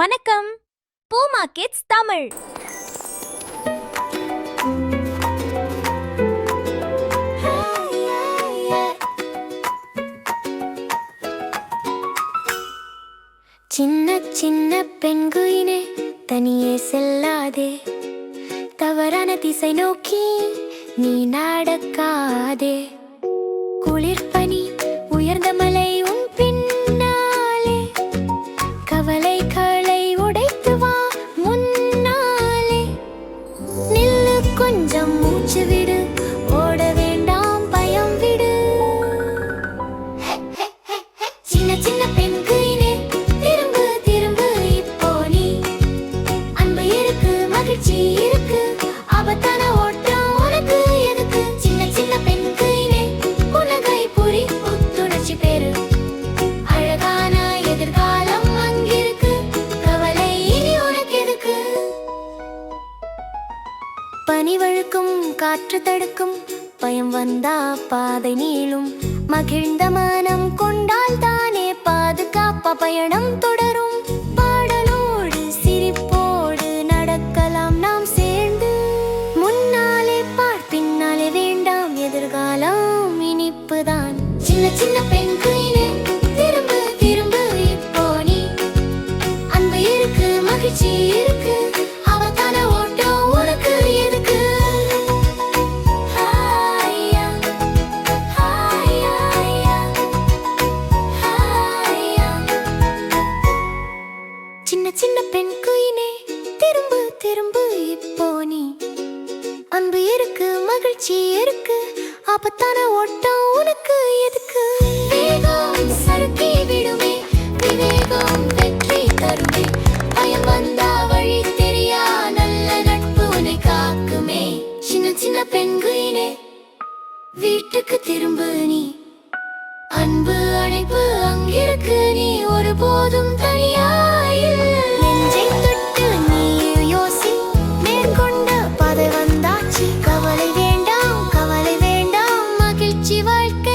வணக்கம். பூமா கிட்ஸ் தமிழ். சின்ன சின்ன பெண்குயினே தனியே செல்லாதே, தவறான திசை நோக்கி நீ நடக்காதே. குளிர் பனி உயர்ந்த மலை உன் பின்னாலே, கவலைகளை உடைத்து வா முன்னாலே. நில்லு, கொஞ்சம் மூச்சு விடு, ஓட வேண்டாம், பயம் விடு. சின்ன சின்ன பெண்குயினே திரும்பு திரும்பு, இப்போ நீ. அன்பு இருக்கு, மகிழ்ச்சி இருக்கு, ஆபத்தான ஓட்டம் உனக்கு எதுக்கு? சின்ன சின்ன பெண்குயினே புன்னகை புரி, புத்துணர்ச்சி பெறு, அழகான எதிர்காலம் அங்கிருக்கு, கவலை இனி உனக்கு எதுக்கு? பனி வழுக்கும், காற்று தடுக்கும், பயம் வந்தா பாதை நீளும், மகிழ்ந்த மனம் கொண்டால் தானே பாதுகாப்பா பயணம் தொடரும். பாடலோடு சிரிப்போடு நடக்கலாம் நாம் சேர்ந்து, முன்னாலே பார், பின்னாலே வேண்டாம், எதிர்காலம் இனிப்புதான். சின்ன சின்ன பெண்குயினே திரும்பு திரும்பு, இப்போ நீ. அன்பு இருக்கு, மகிழ்ச்சி இருக்கு, ஆபத்தான ஓட்டம் உனக்கு எதுக்கு? ஹாயா ஹாயா ஹாயா. சின்ன சின்ன பெண்குயினே திரும்பு திரும்பு, இப்போ நீ. அன்பு இருக்கு, மகிழ்ச்சி இருக்கு, ஆபத்தான ஓட்டம் உனக்கு எதுக்கு? வேகம் சறுக்கி விடுமே, விவேகம் வெற்றி தருமே, பயம் வந்தா வழி தெரியா, நல்ல நட்பு உன்னை காக்குமே. சின்ன சின்ன பெண்குயினே வீட்டுக்கு திரும்பு நீ, அன்பு அழைப்பு அங்கிருக்கு, நீ ஒருபோதும் தனியாயில்லை. நெஞ்சை தொட்டு நீ யோசி, மேற்கொண்ட பாதை வந்தாச்சு, கவலை வேண்டாம், கவலை வேண்டாம், மகிழ்ச்சி வாழ்க்கை